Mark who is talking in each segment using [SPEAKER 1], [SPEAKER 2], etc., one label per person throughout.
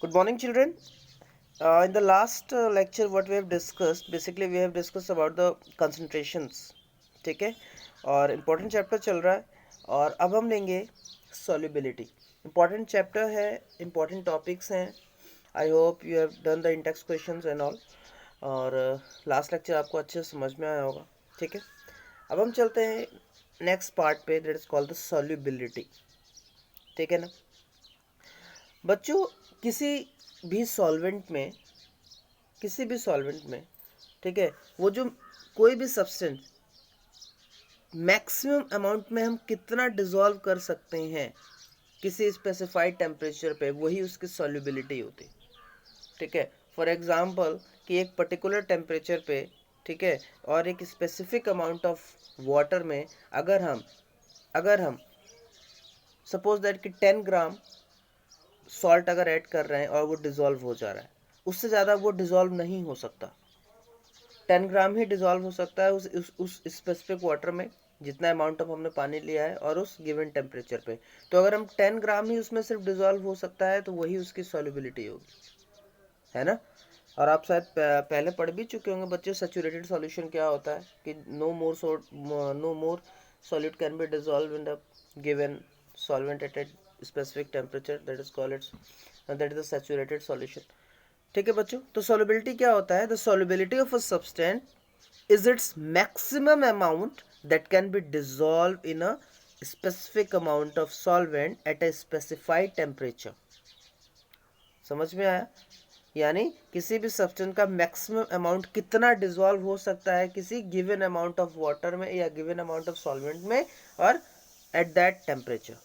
[SPEAKER 1] Good morning, children. In the last lecture, what we have discussed, basically we have discussed about the concentrations. ठीक है, और important chapter चल रहा है और अब हम लेंगे solubility. इम्पोर्टेंट चैप्टर है, इम्पोर्टेंट टॉपिक्स हैं. I hope you have done the Intex questions and all. और लास्ट लेक्चर आपको अच्छे से समझ में आया होगा. ठीक है, अब हम चलते हैं नेक्स्ट पार्ट पे, that is called the solubility. ठीक है ना बच्चों, किसी भी सॉल्वेंट में ठीक है, वो जो कोई भी सब्सटेंस मैक्सिमम अमाउंट में हम कितना डिसॉल्व कर सकते हैं किसी स्पेसिफाइड टेम्परेचर पे, वही उसकी सॉल्युबिलिटी होती है. ठीक है, फॉर एग्जांपल कि एक पर्टिकुलर टेम्परेचर पे, ठीक है, और एक स्पेसिफिक अमाउंट ऑफ वाटर में अगर हम सपोज दैट कि 10 ग्राम सॉल्ट अगर ऐड कर रहे हैं और वो डिसॉल्व हो जा रहा है, उससे ज़्यादा वो डिसॉल्व नहीं हो सकता. 10 ग्राम ही डिसॉल्व हो सकता है उस स्पेसिफिक वाटर में, जितना अमाउंट ऑफ हमने पानी लिया है और उस गिवन टेम्परेचर पे. तो अगर हम 10 ग्राम ही उसमें सिर्फ डिसॉल्व हो सकता है तो वही उसकी सॉल्युबिलिटी होगी, है ना. और आप शायद पहले पढ़ भी चुके होंगे बच्चे, सैचुरेटेड सॉल्यूशन क्या होता है कि no more solute can be dissolve in the given solvent at a specific temperature, that is called that is the saturated solution. ठीक है बच्चों, तो सॉल्युबिलिटी क्या होता है? The solubility of a substance is its maximum amount that can be dissolve in a specific amount of solvent at a specified temperature. समझ में आया? यानी किसी भी सब्सटेंस का मैक्सिमम अमाउंट कितना डिसॉल्व हो सकता है किसी गिवन अमाउंट ऑफ वाटर में या गिवन अमाउंट ऑफ सॉल्वेंट में और एट दैट टेम्परेचर.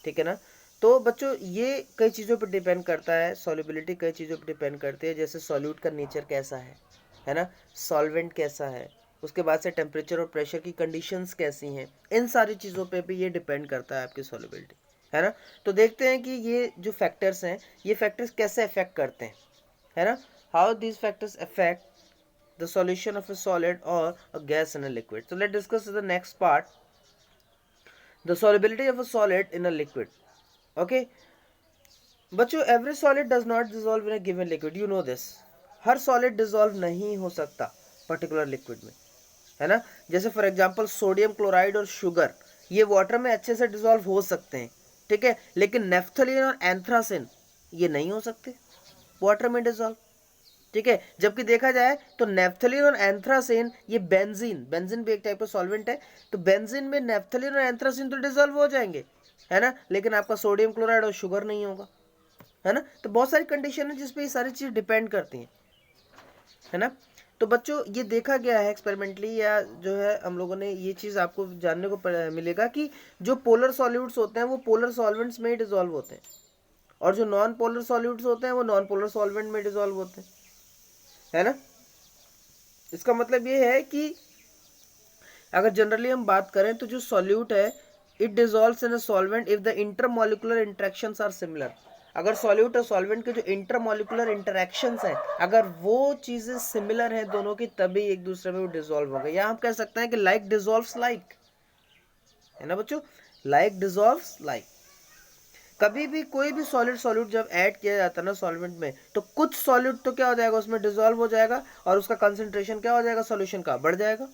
[SPEAKER 1] ठीक है ना. तो बच्चों ये कई चीज़ों पर डिपेंड करता है, सॉल्युबिलिटी कई चीज़ों पर डिपेंड करती है, जैसे सॉल्यूट का नेचर कैसा है ना, सॉल्वेंट कैसा है, उसके बाद से टेम्परेचर और प्रेशर की कंडीशंस कैसी हैं, इन सारी चीज़ों पे भी ये डिपेंड करता है आपकी सॉल्युबिलिटी, है ना. तो देखते हैं कि ये जो फैक्टर्स हैं, ये फैक्टर्स कैसे अफेक्ट करते हैं, है ना. How these factors affect the solution of a solid और a gas in a liquid. So let discuss the next part, the solubility of a solid in a liquid. Okay बच्चों, every solid does not dissolve in a given liquid, you know this. हर solid dissolve नहीं हो सकता particular liquid में, है ना. जैसे for example sodium chloride और शुगर, ये वाटर में अच्छे से डिसॉल्व हो सकते हैं, ठीक है, लेकिन नेफ्थलीन और एंथ्रासिन ये नहीं हो सकते वाटर में डिसॉल्व. ठीक है, जबकि देखा जाए तो नेफ्थलीन और एंथ्रासिन, ये बेंजीन भी एक टाइप का सॉल्वेंट है, तो बेंजीन में नेफ्थलीन और एंथ्रासिन तो डिसॉल्व हो जाएंगे, है ना, लेकिन आपका सोडियम क्लोराइड और शुगर नहीं होगा, है ना. तो बहुत सारी कंडीशन है जिसपे ये सारी चीज़ डिपेंड करती हैं, है ना. तो बच्चों ये देखा गया है एक्सपेरिमेंटली, या जो है हम लोगों ने ये चीज़ आपको जानने को मिलेगा कि जो पोलर सॉल्यूट्स होते हैं वो पोलर सॉल्वेंट्स में ही डिसॉल्व होते हैं, और जो नॉन पोलर सॉल्यूट्स होते हैं वो नॉन पोलर सॉल्वेंट में डिसॉल्व होते हैं, है ना. इसका मतलब ये है कि अगर जनरली हम बात करें तो जो सॉल्यूट है, it dissolves in a solvent if the intermolecular interactions are similar. अगर सॉल्यूट और सॉल्वेंट के जो इंटरमॉलिक्यूलर इंटरेक्शंस हैं, अगर वो चीज़ें सिमिलर हैं दोनों की, तभी एक दूसरे में वो डिसॉल्व होंगे. या हम कह सकते हैं कि लाइक डिसॉल्व्स लाइक, है ना बच्चों, लाइक डिसॉल्व्स लाइक. कभी भी कोई भी सॉलिड सॉल्यूट जब ऐड किया जाता है ना सॉल्वेंट में, तो कुछ सॉल्यूट तो क्या हो जाएगा, उसमें डिसॉल्व हो जाएगा और उसका कंसंट्रेशन क्या हो जाएगा, सॉल्यूशन का बढ़ जाएगा.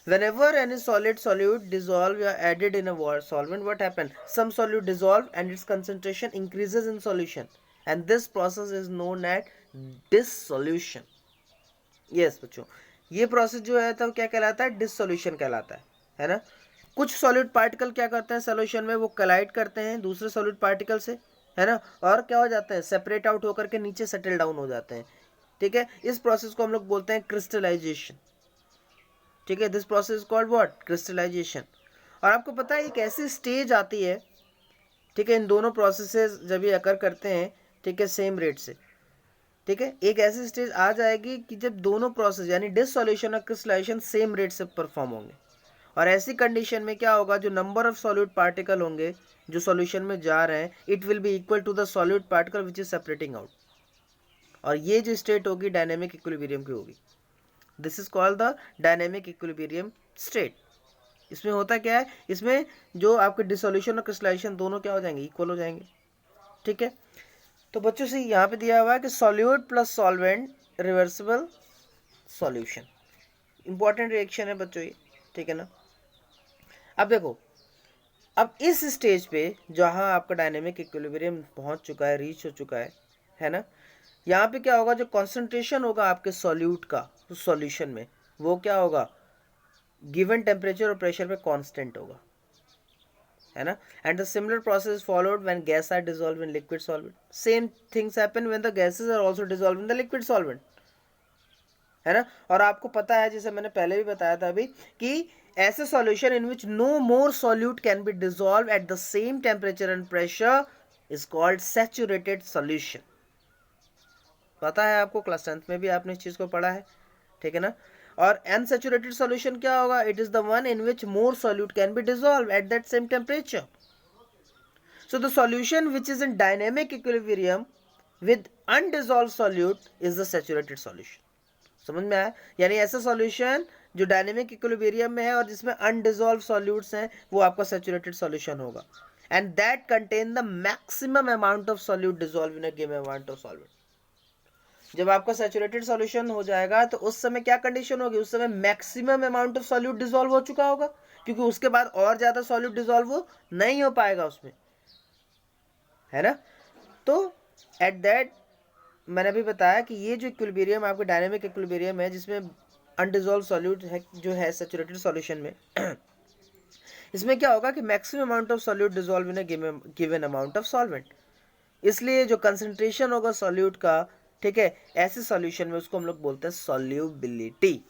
[SPEAKER 1] Whenever any solid solute dissolve or added in a solvent, what happen? Some solute dissolve and its concentration increases in solution, and this process is known as dissolution. Yes बच्चों, ये process जो है तो क्या कहलाता है, डिसोल्यूशन कहलाता है ना. कुछ सॉलिड पार्टिकल क्या करते हैं सोल्यूशन में, वो कलाइड करते हैं दूसरे सॉलिड पार्टिकल से, है ना, और क्या हो जाते हैं, सेपरेट आउट होकर के नीचे सेटल डाउन हो जाते हैं. ठीक है, इस प्रोसेस को हम लोग बोलते हैं क्रिस्टलाइजेशन. ठीक है, this process called what, crystallization. और आपको पता है एक ऐसी स्टेज आती है, ठीक है, इन दोनों प्रोसेसेस जब ये अकर करते हैं, ठीक है, सेम रेट से, ठीक है, एक ऐसी स्टेज आ जाएगी कि जब दोनों प्रोसेस यानी डिसोल्यूशन और क्रिस्टलाइजेशन सेम रेट से परफॉर्म होंगे. और ऐसी कंडीशन में क्या होगा, जो नंबर ऑफ सॉल्यूट पार्टिकल होंगे जो सॉल्यूशन में जा रहे हैं, it will be equal to the solute particle which is separating out. और ये जो स्टेट होगी डायनेमिक इक्विलिब्रियम की होगी. This is called the dynamic equilibrium state. इसमें होता क्या है, इसमें जो आपके डिसोल्यूशन और क्रिस्टलाइजेशन दोनों क्या हो जाएंगे, इक्वल हो जाएंगे. ठीक है, तो बच्चों से यहाँ पे दिया हुआ है कि solute plus solvent reversible solution, important reaction है बच्चों ये, ठीक है ना। अब देखो, अब इस स्टेज पे जहाँ आपका डायनेमिक इक्विलिब्रियम पहुँच चुका है, रीच हो चुका है ना, यहाँ पे क्या होगा, जो कॉन्सेंट्रेशन होगा आपके सॉल्यूट का उस सॉल्यूशन में, वो क्या होगा, गिवन टेम्परेचर और प्रेशर पे कांस्टेंट होगा, है ना। And the similar process followed when gas are dissolve in liquid solvent, same things happen when the gases are also dissolve in the liquid solvent, है ना। और आपको पता है, जैसे मैंने पहले भी बताया था अभी, कि ऐसे solution in which no more solute can be dissolve at the same temperature and pressure is called saturated solution. पता है आपको, क्लास 10th में भी आपने इस चीज को पढ़ा है, ठीक है ना। और अनसैचुरेटेड सॉल्यूशन क्या होगा, it is the one in which more solute can be dissolve at that same temperature. So the solution which is in dynamic equilibrium with undissolved solute is the saturated solution. समझ में आया, यानी ऐसा solution जो dynamic equilibrium में है और जिसमें अनडिसॉल्व सॉल्यूट्स हैं, वो आपका सैचुरेटेड सॉल्यूशन होगा, and that contain the maximum amount of solute dissolve in a given amount of solvent. जब आपका सैचुरेटेड सॉल्यूशन हो जाएगा तो उस समय क्या कंडीशन होगी, उस समय maximum amount of solute dissolve हो चुका होगा, क्योंकि उसके बाद और ज्यादा सॉल्यूट डिसॉल्व नहीं हो पाएगा उसमें, है ना। तो एट दैट, मैंने अभी बताया कि ये जो इक्विलिब्रियम आपका डायनेमिक इक्विलिब्रियम है, जिसमें अनडिसॉल्व सॉल्यूट है जो है सैचुरेटेड सॉल्यूशन में इसमें क्या होगा कि maximum amount of solute dissolve in a given amount of solvent. इसलिए जो कंसंट्रेशन होगा सॉल्यूट का, ठीक है, ऐसे सॉल्यूशन में उसको हम लोग बोलते हैं सॉल्युबिलिटी।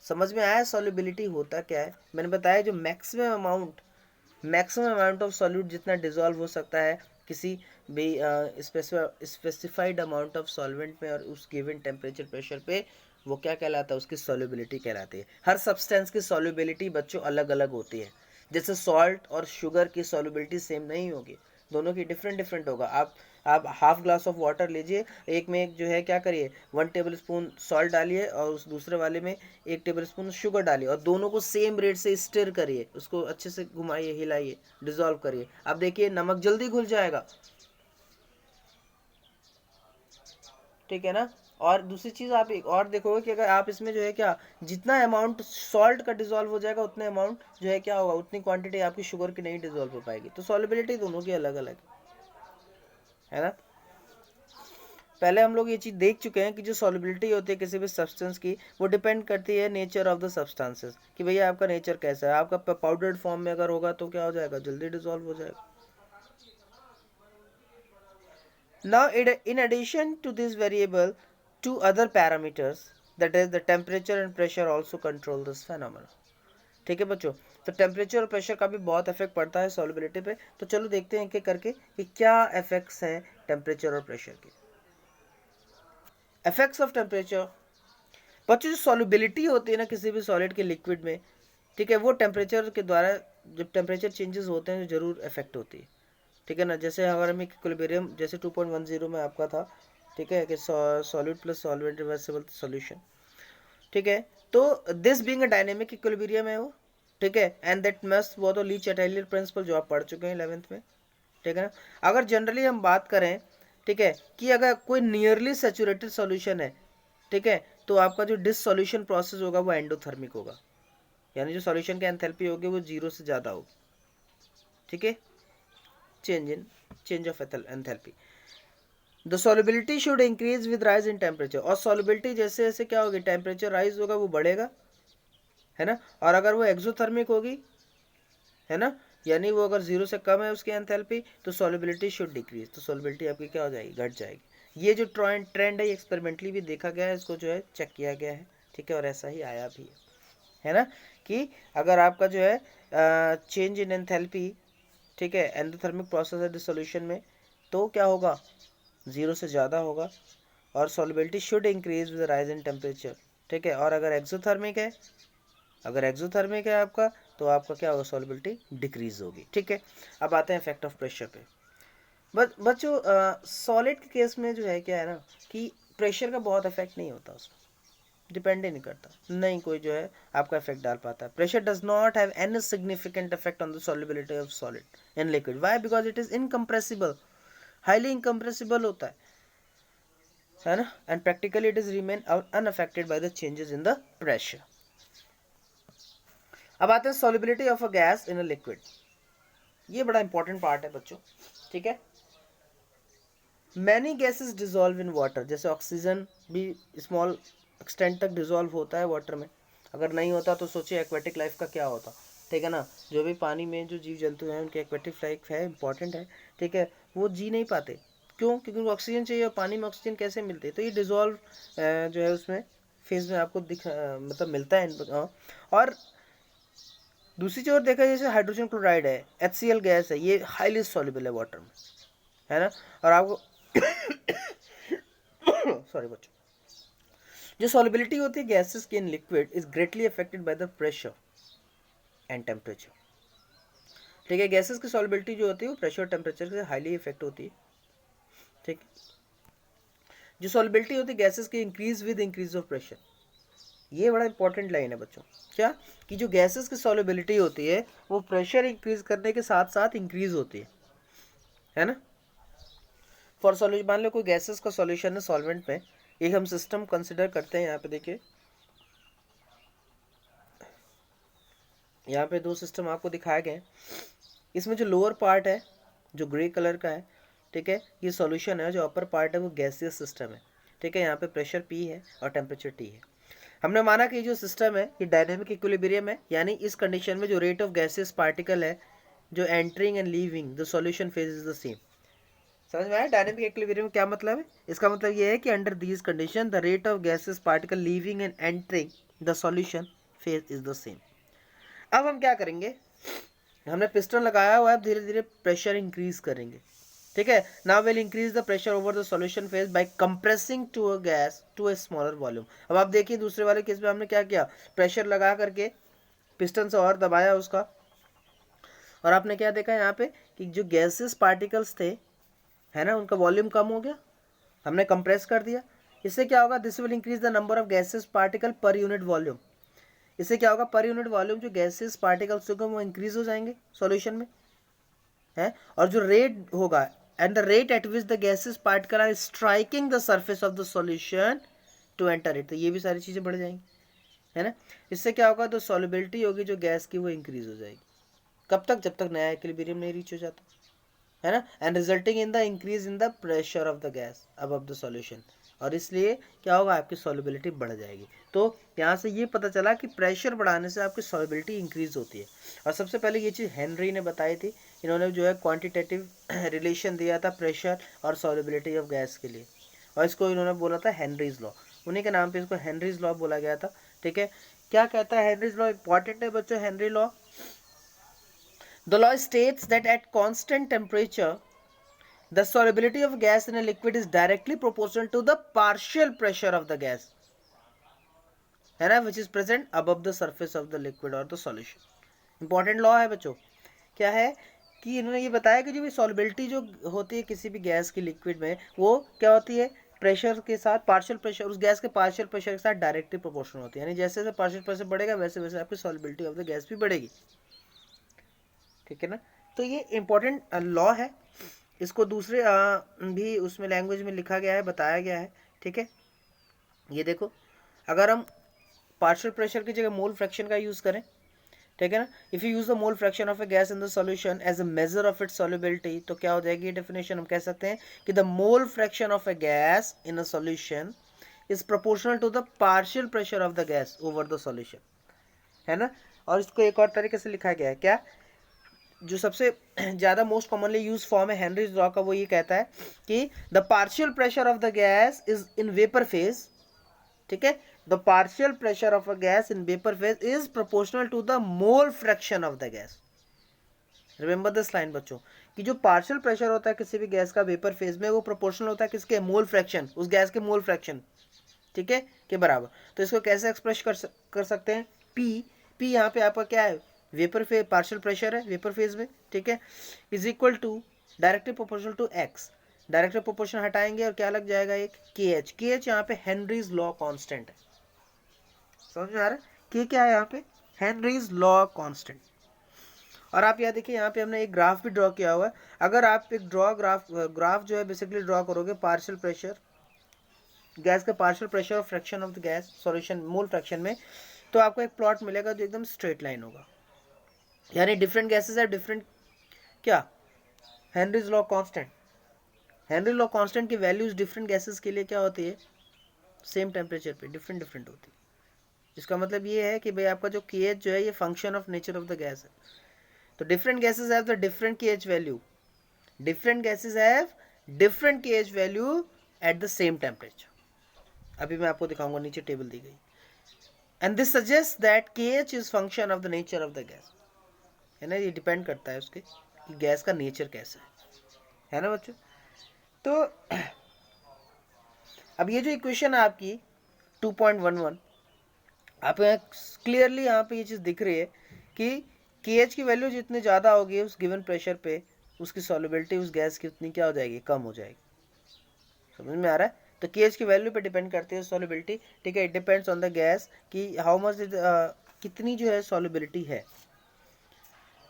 [SPEAKER 1] समझ में आया सॉल्युबिलिटी होता क्या है, मैंने बताया जो मैक्सिमम अमाउंट ऑफ सॉल्यूट जितना डिसॉल्व हो सकता है किसी भी स्पेसिफाइड अमाउंट ऑफ सॉल्वेंट में और उस गिवन टेम्परेचर प्रेशर पे, वो क्या कहलाता है, उसकी सॉल्युबिलिटी कहलाती है। हर सब्सटेंस की सॉल्युबिलिटी बच्चों अलग अलग होती है, जैसे सॉल्ट और शुगर की सॉल्युबिलिटी सेम नहीं होगी, दोनों की डिफरेंट होगा। आप हाफ ग्लास ऑफ वाटर लीजिए, एक में एक जो है क्या करिए, 1 टेबल स्पून सॉल्ट डालिए और उस दूसरे वाले में 1 टेबल स्पून शुगर डालिए, और दोनों को सेम रेट से स्टिर करिए, उसको अच्छे से घुमाइए, हिलाइए, डिजोल्व करिए। अब देखिए नमक जल्दी घुल जाएगा, ठीक है ना। और दूसरी चीज आप एक और देखोगे कि अगर आप इसमें जो है क्या, जितना अमाउंट सॉल्ट का डिजोल्व हो जाएगा उतने अमाउंट जो है क्या होगा, उतनी क्वांटिटी आपकी शुगर की नहीं डिजोल्व हो पाएगी। तो सॉल्युबिलिटी दोनों की अलग अलग है ना। पहले हम लोग ये चीज़ देख चुके हैं कि जो सॉल्युबिलिटी होती है किसी भी सब्सटेंस की, वो डिपेंड करती है नेचर ऑफ द सब्सटेंसेस, कि भैया आपका नेचर कैसा है। आपका पाउडर्ड फॉर्म में अगर होगा तो क्या हो जाएगा, जल्दी डिसॉल्व हो जाएगा। Now, in addition to this variable, two other parameters, that is the temperature and pressure, also control this phenomenon. ठीक है बच्चों, तो टेम्परेचर और प्रेशर का भी बहुत इफेक्ट पड़ता है सॉल्युबिलिटी पे। तो चलो देखते हैं एक एक करके कि क्या इफेक्ट्स हैं टेम्परेचर और प्रेशर के। इफेक्ट्स ऑफ टेम्परेचर, बच्चों जो सॉल्युबिलिटी होती है ना किसी भी सॉलिड के लिक्विड में, ठीक है, वो टेम्परेचर के द्वारा, जब टेम्परेचर चेंजेस होते हैं तो जरूर इफेक्ट होती है, ठीक है ना। जैसे हमारे में इक्विलिब्रियम जैसे 2.10 में आपका था, ठीक है, कि solid plus solvent reversible solution, ठीक है। तो this being a dynamic equilibrium है वो, ठीक है, एंड दैट मस्ट, वो तो ली चैटेलियर प्रिंसिपल जो आप पढ़ चुके हैं 11th में, ठीक है ना। अगर जनरली हम बात करें, ठीक है, कि अगर कोई नियरली सेचुरेटेड सॉल्यूशन है, ठीक है, तो आपका जो डिससॉल्यूशन प्रोसेस होगा वो एंडोथर्मिक होगा, यानी जो सॉल्यूशन की एंथैल्पी होगी वो 0 से ज़्यादा होगी, ठीक है, change of enthalpy. The solubility should increase with rise in temperature, और सॉल्युबिलिटी जैसे जैसे क्या होगी, टेम्परेचर राइज होगा वो बढ़ेगा, है ना। और अगर वो एक्सोथर्मिक होगी, है ना, यानी वो अगर 0 से कम है उसकी एंथैल्पी, तो सॉल्युबिलिटी शुड डिक्रीज, तो सॉल्युबिलिटी आपकी क्या हो जाएगी, घट जाएगी। ये जो ट्रेंड है एक्सपेरिमेंटली भी देखा गया है, इसको जो है चेक किया गया है, ठीक है, और ऐसा ही आया भी है ना, कि अगर आपका जो है चेंज इन एंथैल्पी, ठीक है, एंडोथर्मिक प्रोसेस है डिसोल्यूशन में, तो क्या होगा, 0 से ज़्यादा होगा, और solubility should increase with rise in temperature, ठीक है। और अगर एक्सोथर्मिक है आपका, तो आपका क्या होगा, सॉल्युबिलिटी डिक्रीज होगी, ठीक है। अब आते हैं इफेक्ट ऑफ प्रेशर पे। बच्चों सॉलिड के केस में जो है क्या है ना, कि प्रेशर का बहुत इफेक्ट नहीं होता, उसमें डिपेंड ही नहीं करता, नहीं कोई जो है आपका इफेक्ट डाल पाता है। Pressure does not have any significant effect on the solubility of solid in liquid, why, because it is incompressible, highly incompressible होता है ना, and practically it is remain unaffected by the changes in the pressure. अब आते हैं solubility of a gas in a liquid. ये बड़ा important part है बच्चों, ठीक है। Many gases dissolve in water, जैसे ऑक्सीजन भी स्मॉल एक्सटेंट तक डिजोल्व होता है वाटर में। अगर नहीं होता तो सोचिए एक्वेटिक लाइफ का क्या होता, ठीक है ना। जो भी पानी में जो जीव जंतु हैं उनकी एक्वेटिक लाइफ है, इंपॉर्टेंट है, ठीक है। वो जी नहीं पाते, क्यों? क्योंकि उनको ऑक्सीजन चाहिए, और पानी में ऑक्सीजन कैसे मिलती है? तो ये डिजोल्व जो है उसमें फेज में आपको मतलब मिलता है। और दूसरी चीज और देखा, जैसे हाइड्रोजन क्लोराइड है, HCl गैस है, ये हाईली सॉल्युबल है वाटर में, है ना। और आपको सॉरी बच्चों, जो सॉल्युबिलिटी होती है गैसेस की in liquid is greatly affected by the pressure and temperature, ठीक है। गैसेस की सॉल्युबिलिटी जो होती है वो प्रेशर और टेम्परेचर से हाईली इफेक्ट होती है, ठीक है। जो सॉल्युबिलिटी होती है गैसेस की increase with increase of pressure, ये बड़ा इंपॉर्टेंट लाइन है बच्चों, क्या कि जो गैसेस की सॉल्युबिलिटी होती है वो प्रेशर इंक्रीज करने के साथ साथ इंक्रीज होती है ना। फॉर सॉल्यूशन, मान लो कोई गैसेस का सॉल्यूशन है सॉल्वेंट में, एक हम सिस्टम कंसिडर करते हैं। यहाँ पे देखिए, यहाँ पे दो सिस्टम आपको दिखाए गए हैं। इसमें जो लोअर पार्ट है जो ग्रे कलर का है, ठीक है, ये सॉल्यूशन है। जो अपर पार्ट है वो गैसियस सिस्टम है, ठीक है। यहाँ पे प्रेशर P है और टेम्परेचर T है। हमने माना कि जो सिस्टम है ये डायनेमिक इक्विलिब्रियम है, यानी इस कंडीशन में जो रेट ऑफ गैसियस पार्टिकल है जो entering and leaving the solution phase is the same. समझ में आया डायनेमिक इक्विलिब्रियम क्या मतलब है? इसका मतलब ये है कि under these condition the rate of gases particle leaving and entering the solution phase is the same. अब हम क्या करेंगे, हमने पिस्टन लगाया हुआ है, धीरे धीरे प्रेशर इंक्रीज करेंगे, ठीक है। Now will increase the pressure over the solution phase by compressing to a gas to a smaller volume. अब आप देखिए दूसरे वाले केस में हमने क्या किया, प्रेशर लगा करके पिस्टन से और दबाया उसका, और आपने क्या देखा यहाँ पे कि जो गैसेस पार्टिकल्स थे, है ना, उनका वॉल्यूम कम हो गया, हमने कंप्रेस कर दिया। इससे क्या होगा, this will increase the number of gases particle per unit volume. इससे क्या होगा, पर यूनिट वॉल्यूम जो गैसेस पार्टिकल्स होंगे वो इंक्रीज हो जाएंगे सॉल्यूशन में, है। और जो रेट होगा, and the rate at which the gases particle are striking the surface of the solution to enter it, तो ये भी सारी चीज़ें बढ़ जाएंगी, है ना। इससे क्या होगा, तो सॉल्युबिलिटी होगी जो गैस की वो इंक्रीज हो जाएगी। कब तक? जब तक नया इक्विलिब्रियम नहीं रीच हो जाता, है ना। And resulting in the increase in the pressure of the gas above the solution, और इसलिए क्या होगा, आपकी सॉल्युबिलिटी बढ़ जाएगी। तो यहाँ से ये पता चला कि प्रेशर बढ़ाने से आपकी सॉल्युबिलिटी इंक्रीज होती है। और सबसे पहले ये चीज़ हेनरी ने बताई थी, इन्होंने जो है क्वांटिटेटिव रिलेशन दिया था प्रेशर और सॉल्युबिलिटी ऑफ गैस के लिए, और इसको इन्होंने बोला था हेनरीज लॉ। उन्हीं के नाम पे इसको हेनरीज लॉ बोला गया था, ठीक है। क्या कहता है हेनरीज लॉ? इंपॉर्टेंट है बच्चों Henry law. The law states that at constant temperature, the solubility of gas in a liquid is directly proportional to the partial pressure of the gas, है ना, which is present above the surface of the liquid or the solution. Important law है बच्चों। क्या है कि इन्होंने ये बताया कि जो भी सॉल्युबिलिटी जो होती है किसी भी गैस की लिक्विड में, वो क्या होती है, प्रेशर के साथ पार्शियल प्रेशर, उस गैस के पार्शियल प्रेशर के साथ डायरेक्टली प्रोपोर्शनल होती है। यानी जैसे जैसे पार्शियल प्रेशर बढ़ेगा वैसे वैसे आपकी सॉल्युबिलिटी ऑफ द गैस भी बढ़ेगी, ठीक है ना। तो ये इंपॉर्टेंट लॉ है, इसको दूसरे भी उसमें लैंग्वेज में लिखा गया है, बताया गया है, ठीक है। ये देखो, अगर हम पार्शियल प्रेशर की जगह मोल फ्रैक्शन का यूज़ करें, ठीक है ना, if you use the mole fraction of a gas in the solution as a measure of its solubility, तो क्या हो जाएगी डेफिनेशन, हम कह सकते हैं कि the mole fraction of a gas in a solution is proportional to the partial pressure of the gas over the solution, है ना। और इसको एक और तरीके से लिखा गया है, क्या, जो सबसे ज़्यादा मोस्ट कॉमनली यूज फॉर्म है हेनरीज लॉ का, वो ये कहता है कि the partial pressure of the gas is in vapour phase, ठीक है, the partial pressure of a gas in vapour phase is proportional to the mole fraction of the gas. Remember this line बच्चों, कि जो partial pressure होता है किसी भी gas का वेपर फेज में, वो प्रोपोर्शनल होता है किसके, मोल फ्रैक्शन, उस गैस के मोल फ्रैक्शन, ठीक है, के बराबर। तो इसको कैसे एक्सप्रेस कर सकते हैं, पी यहाँ पे आपका क्या है, वेपर फेज, पार्शियल प्रेशर है वेपर फेज में, ठीक है, is equal to directly proportional to x, directly proportion हटाएंगे और क्या लग जाएगा, एक के एच यहाँ पे हेनरीज लॉ कांस्टेंट है। समझ में आ रहा है, के क्या है यहाँ पे, हेनरीज लॉ कांस्टेंट। और आप यहाँ देखिए, यहाँ पे हमने एक ग्राफ भी ड्रॉ किया हुआ है। अगर आप एक ग्राफ जो है बेसिकली ड्रॉ करोगे पार्शियल प्रेशर, गैस का पार्शियल प्रेशर और fraction of the gas solution mole fraction में, तो आपको एक प्लॉट मिलेगा जो एकदम स्ट्रेट लाइन होगा। यानी डिफरेंट गैसेस है डिफरेंट क्या, Henry's law constant, Henry law constant की वैल्यूज डिफरेंट गैसेस के लिए क्या होती है, सेम टेम्परेचर पे डिफरेंट डिफरेंट होती है। इसका मतलब ये है कि भाई आपका जो KH जो है ये function of nature of the gas है। तो different gases have the different KH value, different gases have different KH value eight the same temperature. अभी मैं आपको दिखाऊंगा, नीचे टेबल दी गई। And this suggest that KH is function of the nature of the gas, है ना, ये depend करता है उसके कि गैस का नेचर कैसा है ना बच्चों। तो अब ये जो इक्वेशन है आपकी 2.11, आप क्लियरली यहाँ पे ये चीज़ दिख रही है कि KH की वैल्यू जितनी ज़्यादा होगी उस गिवन प्रेशर पे, उसकी सॉल्युबिलिटी उस गैस की उतनी क्या हो जाएगी, कम हो जाएगी। समझ में आ रहा है? तो KH की वैल्यू पे डिपेंड करती है सॉल्युबिलिटी, ठीक है। It depends on the gas कि हाउ मच कितनी जो है सॉल्युबिलिटी है।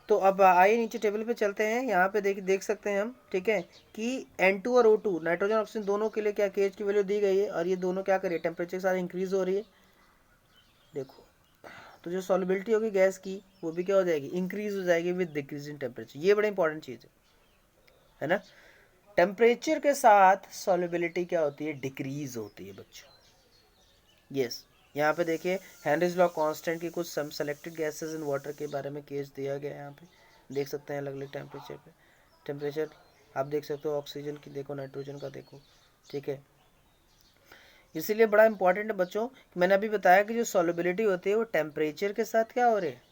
[SPEAKER 1] तो अब आइए नीचे टेबल पे चलते हैं। यहाँ पे देख सकते हैं हम, ठीक है, कि N2 और O2 नाइट्रोजन ऑक्सीजन दोनों के लिए क्या KH की वैल्यू दी गई है, और ये दोनों क्या करिए टेम्परेचर के साथ इंक्रीज हो रही है। देखो, तो जो सॉल्युबिलिटी होगी गैस की वो भी क्या हो जाएगी, इंक्रीज हो जाएगी विद डिक्रीज इन टेम्परेचर। ये बड़ा इंपॉर्टेंट चीज़ है ना। टेम्परेचर के साथ सॉल्युबिलिटी क्या होती है, डिक्रीज होती है बच्चों। यस, यहाँ पे देखिए हेनरीज लॉ कांस्टेंट की कुछ सम सेलेक्टेड गैसेस इन वाटर के बारे में केस दिया गया है। यहाँ पे देख सकते हैं अलग अलग टेम्परेचर पे, टेम्परेचर आप देख सकते हो, ऑक्सीजन की देखो, नाइट्रोजन का देखो, ठीक है। इसीलिए बड़ा इंपॉर्टेंट है बच्चों, मैंने अभी बताया कि जो सॉल्युबिलिटी होती है वो टेम्परेचर के साथ क्या हो रही है,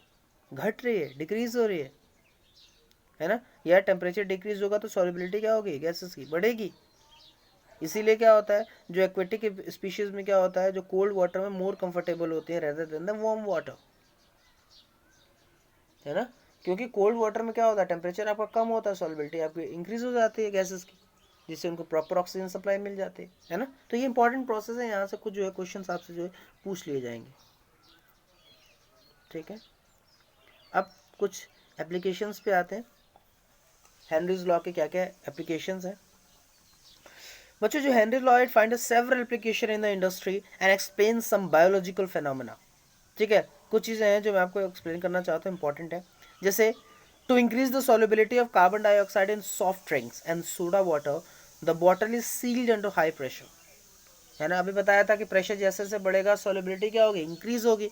[SPEAKER 1] घट रही है, डिक्रीज हो रही है ना। या टेम्परेचर डिक्रीज होगा तो सॉल्युबिलिटी क्या होगी, गैसेस की बढ़ेगी। इसीलिए क्या होता है, जो एक्वेटिक स्पीशीज में क्या होता है, जो कोल्ड वाटर में मोर कंफर्टेबल होती है rather than the warm water, है ना। क्योंकि कोल्ड वाटर में क्या होता है, टेम्परेचर आपका कम होता है, सॉल्युबिलिटी आपकी इंक्रीज हो जाती है गैसेस की, जिससे उनको प्रॉपर ऑक्सीजन सप्लाई मिल जाती है ना। तो ये इंपॉर्टेंट प्रोसेस है, यहाँ से कुछ जो है क्वेश्चन आपसे जो है पूछ लिए जाएंगे, ठीक है। अब कुछ एप्लीकेशंस पे आते हैं, हेनरीज लॉ के क्या क्या एप्लीकेशंस हैं बच्चों। जो Henry law it find several application in the industry and explain some biological phenomena, ठीक है। कुछ चीज़ें हैं जो मैं आपको एक्सप्लेन करना चाहता हूँ, इंपॉर्टेंट है। जैसे to increase the solubility of carbon dioxide in soft drinks and soda water, the bottle is sealed under high pressure, है ना। अभी बताया था कि प्रेशर जैसे जैसे बढ़ेगा सॉल्युबिलिटी क्या होगी, इंक्रीज होगी,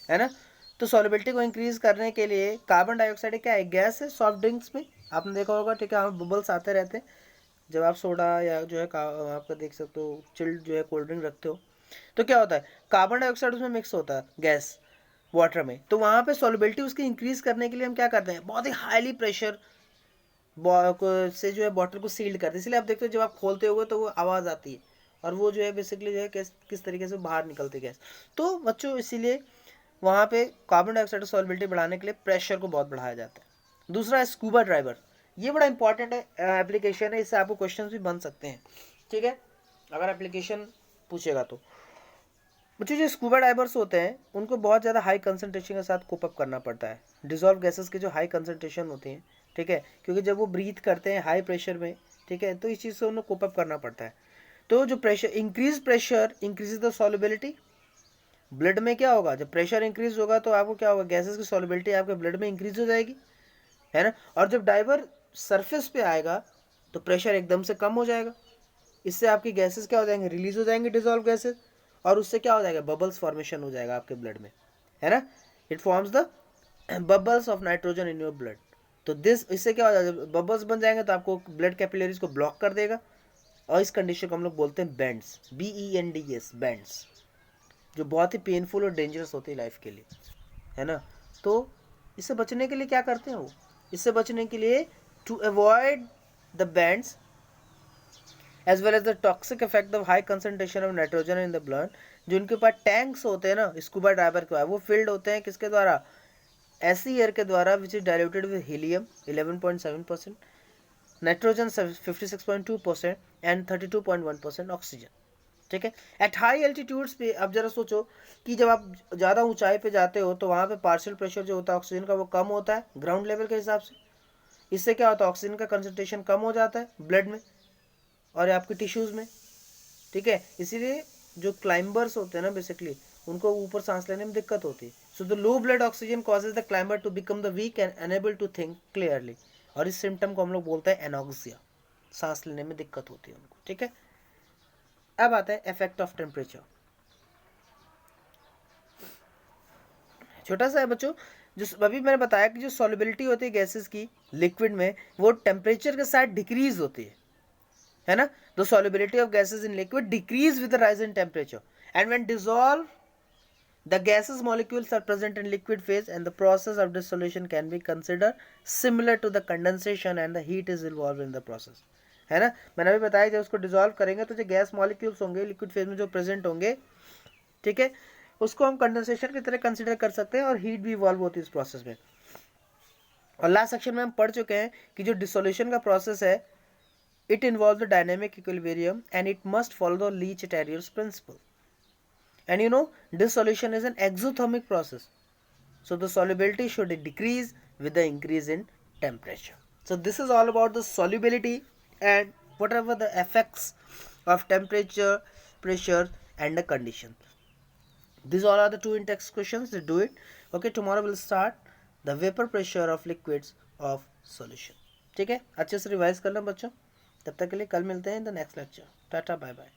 [SPEAKER 1] है ना। तो सॉल्युबिलिटी को इंक्रीज करने के लिए कार्बन डाइऑक्साइड क्या है, गैस है सॉफ्ट ड्रिंक्स में, आपने देखा होगा, ठीक है। हम बबल्स आते रहते हैं जब आप सोडा या जो है आपका देख सकते हो चिल्ड जो है कोल्ड ड्रिंक रखते हो, तो क्या होता है, कार्बन डाइऑक्साइड उसमें मिक्स होता है गैस वाटर में। तो वहाँ पे सॉल्युबिलिटी उसकी इंक्रीज करने के लिए हम क्या करते हैं, बहुत ही हाईली प्रेशर से जो है बॉटल को सील्ड करते हैं। इसलिए आप देखते हो जब आप खोलते हो तो वो आवाज़ आती है, और वो जो है बेसिकली जो है किस तरीके से बाहर निकलती गैस। तो बच्चों इसीलिए वहाँ पे कार्बन डाइऑक्साइड की सॉल्युबिलिटी बढ़ाने के लिए प्रेशर को बहुत बढ़ाया जाता है। दूसरा है स्कूबा ड्राइवर, ये बड़ा इंपॉर्टेंट है एप्लीकेशन है, इससे आपको क्वेश्चंस भी बन सकते हैं, ठीक है, अगर एप्लीकेशन पूछेगा तो। बच्चों जो स्कूबा डाइवर्स होते हैं उनको बहुत ज़्यादा हाई कंसनट्रेशन के साथ कोप अप करना पड़ता है, डिजॉल्व गैसेस की जो हाई कंसनट्रेशन होती हैं, ठीक है, क्योंकि जब वो ब्रीथ करते हैं हाई प्रेशर में, ठीक है, तो इस चीज़ से उन्हें कोप अप करना पड़ता है। तो जो pressure increase the solubility, blood में क्या होगा, जब प्रेशर इंक्रीज होगा तो आपको क्या होगा, गैसेस की सॉल्युबिलिटी आपके ब्लड में इंक्रीज हो जाएगी, है ना। और जब डाइवर सरफेस पे आएगा तो प्रेशर एकदम से कम हो जाएगा, इससे आपकी गैसेस क्या हो जाएंगे, रिलीज हो जाएंगे डिजॉल्व गैसेस, और उससे क्या हो जाएगा, बबल्स फॉर्मेशन हो जाएगा आपके ब्लड में, है ना। It forms the bubbles of nitrogen in your blood. तो इससे क्या हो जाएगा, बबल्स बन जाएंगे तो आपको ब्लड कैपिलरीज को ब्लॉक कर देगा, और इस कंडीशन को हम लोग बोलते हैं बेंड्स, BENDS, बेंड्स, जो बहुत ही पेनफुल और डेंजरस होती है लाइफ के लिए, है ना। तो इससे बचने के लिए क्या करते हैं वो, इससे बचने के लिए to avoid the bends as well as the toxic effect of high concentration of nitrogen in the blood, जो उनके पास टैंक्स होते हैं ना स्कूबा डाइवर के पास, वो फिल्ड होते हैं किसके द्वारा, ऐसी एयर के द्वारा which is diluted with helium 11.7%, nitrogen 56.2% and 32.1% oxygen, ठीक है। एट हाई एल्टीट्यूड्स पे अब जरा सोचो कि जब आप ज़्यादा ऊंचाई पे जाते हो तो वहाँ पे पार्शियल प्रेशर जो होता है ऑक्सीजन का वो कम होता है ग्राउंड लेवल के हिसाब से। इससे क्या होता है, ऑक्सीजन का कंसंट्रेशन कम हो जाता है ब्लड में और आपके टिश्यूज़ में। ठीक है, इसीलिए जो क्लाइंबर्स होते हैं ना बेसिकली उनको ऊपर सांस लेने में दिक्कत होती है। So the low blood oxygen causes the climber to become the weak and unable to think clearly, और इस सिम्टम को हम लोग बोलते हैं एनॉक्सिया, सांस लेने में दिक्कत होती है उनको। ठीक है, अब आता है इफेक्ट ऑफ टेम्परेचर। छोटा सा है बच्चों, जो अभी मैंने बताया कि जो सॉल्युबिलिटी होती है गैसेस की लिक्विड में वो टेम्परेचर के साथ डिक्रीज होती है ना। The solubility of gases in liquid decrease with the rise in temperature and when dissolve the gases molecules are present in liquid phase and the process of dissolution can be considered similar to the condensation and the heat is involved in the process, है ना। मैंने अभी बताया जब उसको dissolve करेंगे तो जो गैस मॉलिक्यूल्स होंगे लिक्विड फेज में जो प्रेजेंट होंगे, ठीक है, उसको हम कंडेंसेशन की तरह कंसिडर कर सकते हैं और हीट भी इवॉल्व होती है इस प्रोसेस में। और लास्ट सेक्शन में हम पढ़ चुके हैं कि जो डिसोल्यूशन का प्रोसेस है it involve the dynamic equilibrium and it must follow the Le Chatelier's principle. And you know, dissolution is an exothermic process. So the solubility should decrease with the increase in temperature. So this is all about the solubility and whatever the effects of temperature, pressure and the condition. These all are the two in-text questions. They do it. Okay, tomorrow we'll start the vapor pressure of liquids of solution. ठीक है, अच्छे से revise करना बच्चों। तब तक के लिए कल मिलते हैं in the next lecture. Tata bye bye.